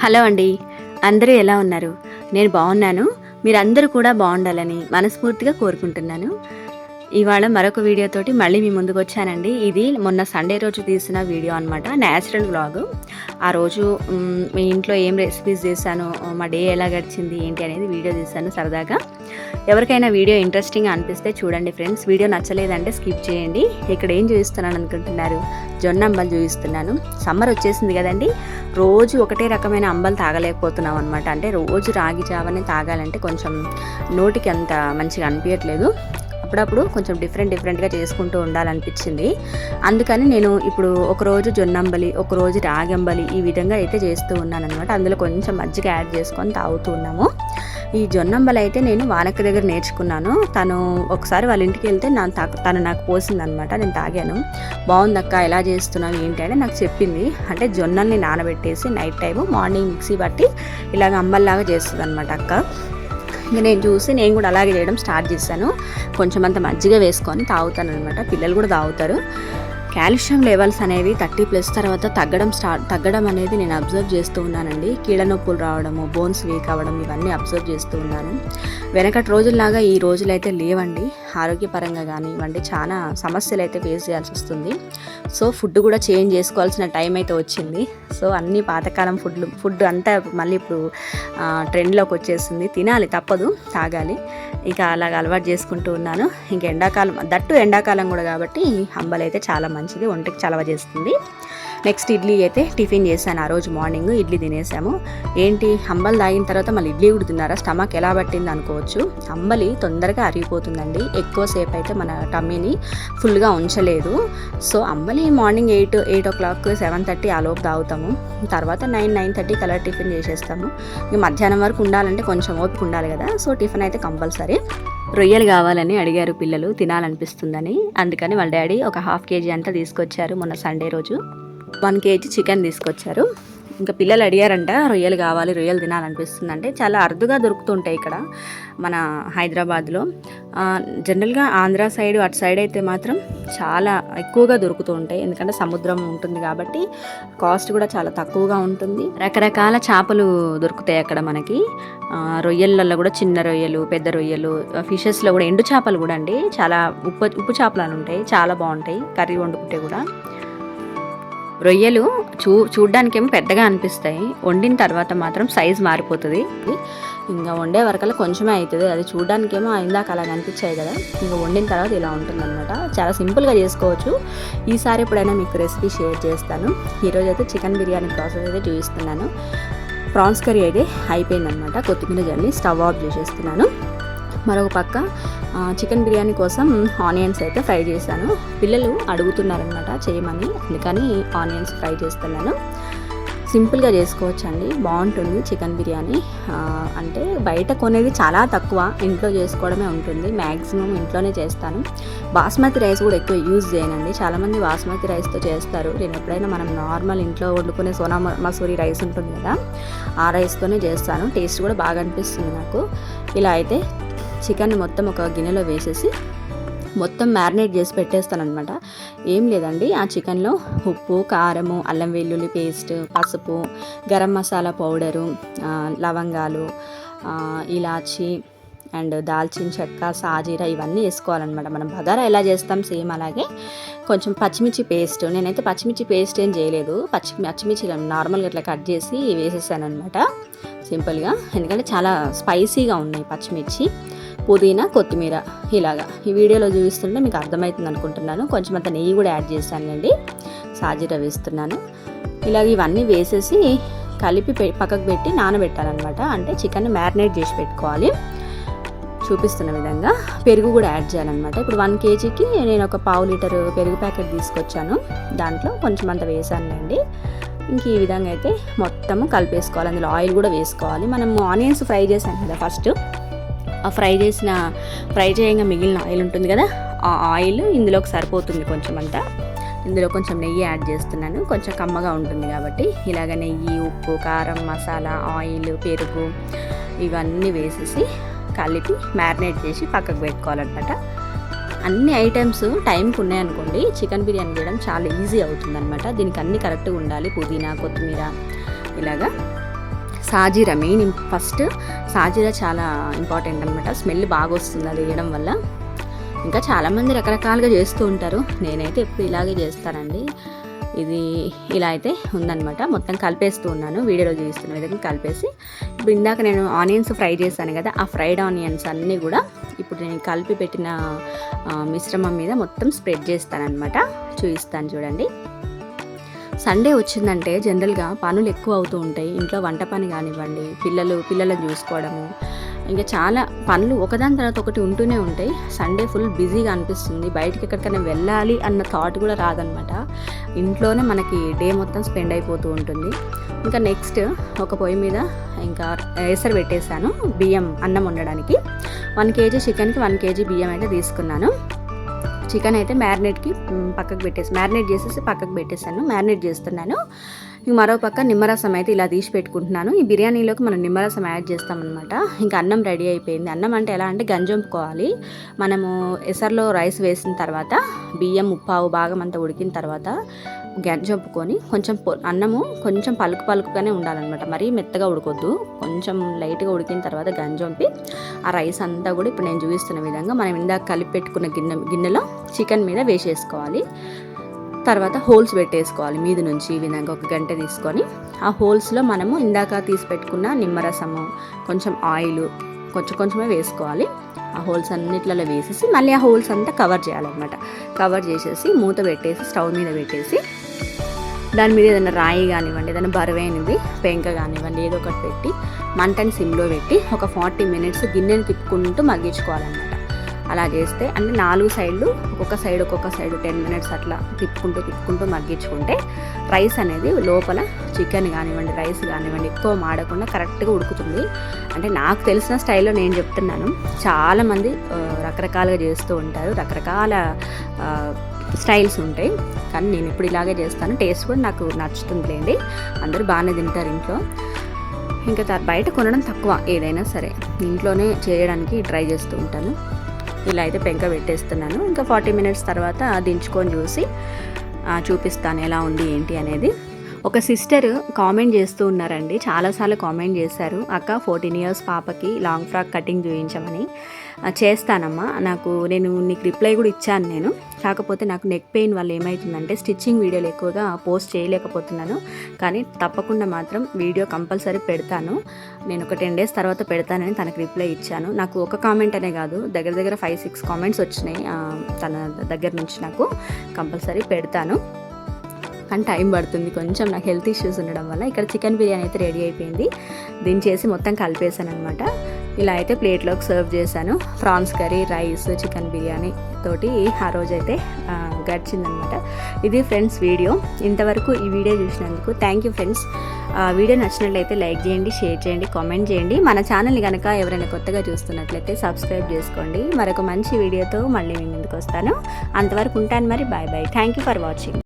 Hello అండి, అందరూ ఎలా ఉన్నారు? నేను బాగున్నాను. మీరందరూ కూడా బాగుండాలని మనస్ఫూర్తిగా కోరుకుంటున్నాను. ఇవాళ మరొక వీడియోతోటి మళ్ళీ మీ ముందుకు వచ్చానండి. ఇది మొన్న సండే రోజు తీసిన వీడియో అనమాట, న్యాచురల్ వ్లాగ్. ఆ రోజు మీ ఇంట్లో ఏం రెసిపీస్ చేశాను, మా డే ఎలా గడిచింది ఏంటి అనేది వీడియో తీశాను సరదాగా. ఎవరికైనా వీడియో ఇంట్రెస్టింగ్ అనిపిస్తే చూడండి ఫ్రెండ్స్. వీడియో నచ్చలేదంటే స్కిప్ చేయండి. ఇక్కడ ఏం చూపిస్తున్నాను అనుకుంటున్నారు? జొన్న అంబలు చూపిస్తున్నాను. సమ్మర్ వచ్చేసింది కదండి, రోజు ఒకటే రకమైన అంబలు తాగలేకపోతున్నాం అనమాట. అంటే రోజు రాగి జావని తాగాలంటే కొంచెం నోటికి అంత మంచిగా అనిపించట్లేదు. అప్పుడప్పుడు కొంచెం డిఫరెంట్గా చేసుకుంటూ ఉండాలనిపించింది. అందుకని నేను ఇప్పుడు ఒకరోజు జొన్నంబలి, ఒకరోజు రాగంబలి ఈ విధంగా అయితే చేస్తూ ఉన్నాను అనమాట. అందులో కొంచెం మజ్జిగ యాడ్ చేసుకొని తాగుతూ ఉన్నాము. ఈ జొన్నంబలి అయితే నేను వానక్క దగ్గర నేర్చుకున్నాను. తను ఒకసారి వాళ్ళ ఇంటికి వెళ్తే తను నాకు పోసిందనమాట. నేను తాగాను. బాగుందక్క, ఎలా చేస్తున్నావు ఏంటి అని నాకు చెప్పింది. అంటే జొన్నల్ని నానబెట్టేసి నైట్ టైము మార్నింగ్ మిక్సీ పట్టి ఇలాగ అంబల్లాగా చేస్తుంది అనమాట అక్క. ఇంకా నేను కూడా అలాగే చేయడం స్టార్ట్ చేశాను. కొంచెం అంత మజ్జిగ వేసుకొని తాగుతాను అనమాట. పిల్లలు కూడా తాగుతారు. కాల్షియం లెవెల్స్ అనేవి 30+ తర్వాత తగ్గడం అనేది నేను అబ్జర్వ్ చేస్తూ ఉన్నానండి. కీళ్ళ నొప్పులు రావడము, బోన్స్ వీక్ అవ్వడం ఇవన్నీ అబ్జర్వ్ చేస్తూ ఉన్నాను. వెనకటి రోజుల్లాగా ఈ రోజులు అయితే లేవండి. ఆరోగ్యపరంగా కానివ్వండి చాలా సమస్యలు అయితే ఫేస్ చేయాల్సి వస్తుంది. సో ఫుడ్ కూడా చేంజ్ చేసుకోవాల్సిన టైం అయితే వచ్చింది. సో అన్ని పాతకాలం ఫుడ్ అంతా మళ్ళీ ఇప్పుడు ట్రెండ్లోకి వచ్చేసింది. తినాలి, తప్పదు, తాగాలి. ఇక అలాగ అలవాటు చేసుకుంటూ ఉన్నాను. ఇంక ఎండాకాలం కూడా కాబట్టి అంబలి అయితే చాలా మంచిది, ఒంటికి చలవ చేస్తుంది. నెక్స్ట్ ఇడ్లీ అయితే టిఫిన్ చేశాను. ఆ రోజు మార్నింగ్ ఇడ్లీ తినేసాము. ఏంటి అంబలి తాగిన తర్వాత మళ్ళీ ఇడ్లీ కూడా తిన్నారా, స్టమక్ ఎలా పట్టింది అనుకోవచ్చు. అంబలి తొందరగా అరిగిపోతుందండి. ఎక్కువసేపు అయితే మన టమ్మీని ఫుల్గా ఉంచలేదు. సో అంబలి మార్నింగ్ 8 o'clock 7:30 ఆ లోపు తాగుతాము. తర్వాత 9:30 కలర్ టిఫిన్ చేసేస్తాము. ఇక మధ్యాహ్నం వరకు ఉండాలంటే కొంచెం ఓపిక ఉండాలి కదా. సో టిఫిన్ అయితే కంపల్సరీ. రొయ్యలు కావాలని అడిగారు పిల్లలు, తినాలనిపిస్తుందని. అందుకని వాళ్ళ డాడీ ఒక 1/2 kg అంతా తీసుకొచ్చారు. మొన్న సండే రోజు 1 kg చికెన్ తీసుకొచ్చారు. ఇంకా పిల్లలు అడిగారంట రొయ్యలు కావాలి, రొయ్యలు తినాలనిపిస్తుంది అంటే. చాలా అరుదుగా దొరుకుతుంటాయి ఇక్కడ మన హైదరాబాద్లో. జనరల్గా ఆంధ్ర సైడ్ అటు సైడ్ అయితే మాత్రం చాలా ఎక్కువగా దొరుకుతూ ఉంటాయి. ఎందుకంటే సముద్రం ఉంటుంది కాబట్టి కాస్ట్ కూడా చాలా తక్కువగా ఉంటుంది. రకరకాల చేపలు దొరుకుతాయి అక్కడ మనకి. రొయ్యలలో కూడా చిన్న రొయ్యలు, పెద్ద రొయ్యలు, ఫిషెస్లో కూడా ఎండు చేపలు కూడా అండి. చాలా ఉప్పు చేపలు అని ఉంటాయి, చాలా బాగుంటాయి కర్రీ వండుకుంటే కూడా. రొయ్యలు చూడ్డానికేమో పెద్దగా అనిపిస్తాయి, వండిన తర్వాత మాత్రం సైజ్ మారిపోతుంది. ఇంకా వండే వరకల్లా కొంచెమే అవుతుంది. అది చూడ్డానికేమో ఇందాక అలా అనిపించాయి కదా, ఇంకా వండిన తర్వాత ఇలా ఉంటుందన్నమాట. చాలా సింపుల్గా చేసుకోవచ్చు. ఈసారి ఎప్పుడైనా మీకు రెసిపీ షేర్ చేస్తాను. ఈరోజు అయితే చికెన్ బిర్యానీ ప్రాసెస్ అయితే చూపిస్తున్నాను. ప్రాన్స్ కర్రీ అయితే అయిపోయిందనమాట. కొత్తిమీర జల్లి స్టవ్ ఆఫ్ చేసేస్తున్నాను. మరొక పక్క చికెన్ బిర్యానీ కోసం ఆనియన్స్ అయితే ఫ్రై చేశాను. పిల్లలు అడుగుతున్నారనమాట చేయమని, అందుకని ఆనియన్స్ ఫ్రై చేస్తున్నాను. సింపుల్గా చేసుకోవచ్చండి, బాగుంటుంది చికెన్ బిర్యానీ. అంటే బయట కొనేది చాలా తక్కువ, ఇంట్లో చేసుకోవడమే ఉంటుంది. మ్యాక్సిమం ఇంట్లోనే చేస్తాను. బాస్మతి రైస్ కూడా ఎక్కువ యూజ్ చేయనండి. చాలామంది బాస్మతి రైస్తో చేస్తారు. నేను ఎప్పుడైనా మనం నార్మల్ ఇంట్లో వండుకునే సోనా మసూరి రైస్ ఉంటుంది కదా, ఆ రైస్తోనే చేస్తాను. టేస్ట్ కూడా బాగా అనిపిస్తుంది నాకు. ఇలా అయితే చికెన్ మొత్తం ఒక గిన్నెలో వేసేసి మొత్తం మ్యారినేట్ చేసి పెట్టేస్తాను అనమాట. ఏం లేదండి, ఆ చికెన్లో ఉప్పు, కారము, అల్లం వెల్లుల్లి పేస్ట్, పసుపు, గరం మసాలా పౌడరు, లవంగాలు, ఇలాచి అండ్ దాల్చిన చెక్క, సాజీరా ఇవన్నీ వేసుకోవాలన్నమాట. మనం బగారా ఎలా చేస్తాం సేమ్ అలాగే. కొంచెం పచ్చిమిర్చి పేస్ట్, నేనైతే పచ్చిమిర్చి పేస్ట్ ఏం చేయలేదు. పచ్చిమిర్చి నార్మల్గా ఇట్లా కట్ చేసి వేసేసాను అనమాట సింపుల్గా. ఎందుకంటే చాలా స్పైసీగా ఉన్నాయి పచ్చిమిర్చి. పుదీనా, కొత్తిమీర ఇలాగా ఈ వీడియోలో చూపిస్తుంటే మీకు అర్థమవుతుంది అనుకుంటున్నాను. కొంచెం అంత నెయ్యి కూడా యాడ్ చేశానండి, సాజీరా వేస్తున్నాను. ఇలాగ ఇవన్నీ వేసేసి కలిపి పక్కకు పెట్టి నానబెట్టాలన్నమాట. అంటే చికెన్ మ్యారినేట్ చేసి పెట్టుకోవాలి. చూపిస్తున్న విధంగా పెరుగు కూడా యాడ్ చేయాలన్నమాట. ఇప్పుడు 1 kgకి నేను ఒక 1/2 లీటర్ పెరుగు ప్యాకెట్ తీసుకొచ్చాను. దాంట్లో కొంచెం అంత వేసానులేండి. ఇంక ఈ విధంగా అయితే మొత్తము కలిపేసుకోవాలి. అందులో ఆయిల్ కూడా వేసుకోవాలి. మనం ఆనియన్స్ ఫ్రై చేసాం కదా ఫస్ట్, ఆ ఫ్రై చేయంగా మిగిలిన ఆయిల్ ఉంటుంది కదా, ఆ ఆయిల్ ఇందులోకి సరిపోతుంది కొంచెం అంతా. ఇందులో కొంచెం నెయ్యి యాడ్ చేస్తున్నాను, కొంచెం కమ్మగా ఉంటుంది కాబట్టి. ఇలాగ నెయ్యి, ఉప్పు, కారం, మసాలా, ఆయిల్, పెరుగు ఇవన్నీ వేసేసి కలిపి మ్యారినేట్ చేసి పక్కకు పెట్టుకోవాలన్నమాట. అన్ని ఐటమ్స్ టైంకి ఉన్నాయనుకోండి, చికెన్ బిర్యానీ చేయడం చాలా ఈజీ అవుతుందన్నమాట. దీనికి అన్నీ కరెక్ట్గా ఉండాలి. పుదీనా, కొత్తిమీర ఇలాగా సాజీరా మెయిన్ ఫస్ట్ సాజీరా చాలా ఇంపార్టెంట్ అనమాట. స్మెల్ బాగా వస్తుంది అది వేయడం వల్ల. ఇంకా చాలామంది రకరకాలుగా చేస్తూ ఉంటారు, నేనైతే ఎప్పుడు ఇలాగే చేస్తానండి. ఇది ఇలా అయితే ఉందన్నమాట. మొత్తం కలిపేస్తూ ఉన్నాను, వీడియోలో చూపిస్తున్న విధంగా కలిపేసి ఇప్పుడు ఇందాక నేను ఆనియన్స్ ఫ్రై చేశాను కదా, ఆ ఫ్రైడ్ ఆనియన్స్ అన్నీ కూడా ఇప్పుడు నేను కలిపి పెట్టిన మిశ్రమం మీద మొత్తం స్ప్రెడ్ చేస్తానన్నమాట. చూపిస్తాను చూడండి. సండే వచ్చిందంటే జనరల్గా పనులు ఎక్కువ అవుతూ ఉంటాయి. ఇంట్లో వంట పని కానివ్వండి, పిల్లలను చూసుకోవడము, ఇంకా చాలా పనులు ఒకదాని తర్వాత ఒకటి ఉంటూనే ఉంటాయి. సండే ఫుల్ బిజీగా అనిపిస్తుంది. బయటికి ఎక్కడికైనా వెళ్ళాలి అన్న థాట్ కూడా రాదనమాట. ఇంట్లోనే మనకి డే మొత్తం స్పెండ్ అయిపోతూ ఉంటుంది. ఇంకా నెక్స్ట్ ఒక పొయ్యి మీద ఇంకా ఎసరు పెట్టేశాను బియ్యం అన్నం వండడానికి. 1 kg చికెన్కి 1 kg బియ్యం అయితే తీసుకున్నాను. చికెన్ అయితే మ్యారినేట్ చేసేసి పక్కకు పెట్టేసాను. మ్యారినేట్ చేస్తున్నాను. ఇంక మరో పక్క నిమ్మరసం అయితే ఇలా తీసి పెట్టుకుంటున్నాను. ఈ బిర్యానీలోకి మనం నిమ్మరసం యాడ్ చేస్తామన్నమాట. ఇంకా అన్నం రెడీ అయిపోయింది. అన్నం అంటే ఎలా అంటే గంజొంపుకోవాలి. మనము ఎసర్లో రైస్ వేసిన తర్వాత బియ్యం ముప్పావు భాగం అంతా ఉడికిన తర్వాత గంజొంపుకొని అన్నము కొంచెం పలుకుగానే ఉండాలన్నమాట. మరీ మెత్తగా ఉడకొద్దు, కొంచెం లైట్గా ఉడికిన తర్వాత గంజొంపి ఆ రైస్ అంతా కూడా ఇప్పుడు నేను చూపిస్తున్న విధంగా మనం ఇందాక కలిపి పెట్టుకున్న గిన్నెలో చికెన్ మీద వేసేసుకోవాలి. తర్వాత హోల్స్ పెట్టేసుకోవాలి మీద నుంచి. ఈ విధంగా 1 గంట తీసుకొని ఆ హోల్స్లో మనము ఇందాక తీసి పెట్టుకున్న నిమ్మరసము, కొంచెం ఆయిల్ కొంచెమే వేసుకోవాలి. ఆ హోల్స్ అన్నిట్లలో వేసేసి మళ్ళీ ఆ హోల్స్ అంతా కవర్ చేయాలన్నమాట. కవర్ చేసేసి మూత పెట్టేసి స్టవ్ మీద పెట్టేసి దాని మీద ఏదైనా రాయి కానివ్వండి, ఏదైనా బరువైనది పెంక కానివ్వండి, ఏదో ఒకటి పెట్టి మంటని సిమ్లో పెట్టి ఒక 40 minutes గిన్నెని తిప్పుకుంటూ మగ్గించుకోవాలన్నమాట. అలా చేస్తే అంటే 4 సైడ్లు ఒక్కొక్క సైడ్ 10 minutes అట్లా తిప్పుకుంటూ మగ్గించుకుంటే రైస్ అనేది లోపల చికెన్ కానివ్వండి, రైస్ కానివ్వండి ఎక్కువ మాడకుండా కరెక్ట్గా ఉడుకుతుంది. అంటే నాకు తెలిసిన స్టైల్లో నేను చెప్తున్నాను. చాలామంది రకరకాలుగా చేస్తూ ఉంటారు, రకరకాల స్టైల్స్ ఉంటాయి. కానీ నేను ఇప్పుడు ఇలాగే చేస్తాను. టేస్ట్ కూడా నాకు నచ్చుతుందిలేండి. అందరూ బాగానే తింటారు ఇంట్లో. ఇంకా బయట కొనడం తక్కువ, ఏదైనా సరే ఇంట్లోనే చేయడానికి ట్రై చేస్తూ ఉంటాను. ఇలా అయితే పెంక పెట్టేస్తున్నాను. ఇంకా 40 minutes తర్వాత దించుకొని చూపిస్తాను ఎలా ఉంది ఏంటి అనేది. ఒక సిస్టర్ కామెంట్ చేస్తూ ఉన్నారండి, చాలాసార్లు కామెంట్ చేశారు, అక్క 14 years పాపకి లాంగ్ ఫ్రాక్ కటింగ్ చూపించమని. చేస్తానమ్మా, నేను నీకు రిప్లై కూడా ఇచ్చాను నేను. కాకపోతే నాకు నెక్ పెయిన్ వల్ల ఏమవుతుందంటే స్టిచ్చింగ్ వీడియోలు ఎక్కువగా పోస్ట్ చేయలేకపోతున్నాను. కానీ తప్పకుండా మాత్రం వీడియో కంపల్సరీ పెడతాను. నేను ఒక 10 days తర్వాత పెడతానని తనకు రిప్లై ఇచ్చాను. నాకు ఒక కామెంట్ అనే కాదు, దగ్గర 5-6 కామెంట్స్ వచ్చినాయి తన దగ్గర నుంచి. నాకు కంపల్సరీ పెడతాను, కానీ టైం పడుతుంది కొంచెం, నాకు హెల్త్ ఇష్యూస్ ఉండడం వల్ల. ఇక్కడ చికెన్ బిర్యానీ అయితే రెడీ అయిపోయింది. దించేసి మొత్తం కలిపేసాను అనమాట. ఇలా అయితే ప్లేట్లోకి సర్వ్ చేశాను. Prawns curry, rice, chicken biryani తోటి ఆ రోజైతే గడిచిందనమాట. ఇది ఫ్రెండ్స్ వీడియో. ఇంతవరకు ఈ వీడియో చూసినందుకు థ్యాంక్ యూ ఫ్రెండ్స్. వీడియో నచ్చినట్లయితే లైక్ చేయండి, షేర్ చేయండి, కామెంట్ చేయండి. మన ఛానల్ని కనుక ఎవరైనా కొత్తగా చూస్తున్నట్లయితే సబ్స్క్రైబ్ చేసుకోండి. మరొక మంచి వీడియోతో మళ్ళీ మీ ముందుకు వస్తాను. అంతవరకు ఉంటాను మరి. Bye bye. Thank you for watching.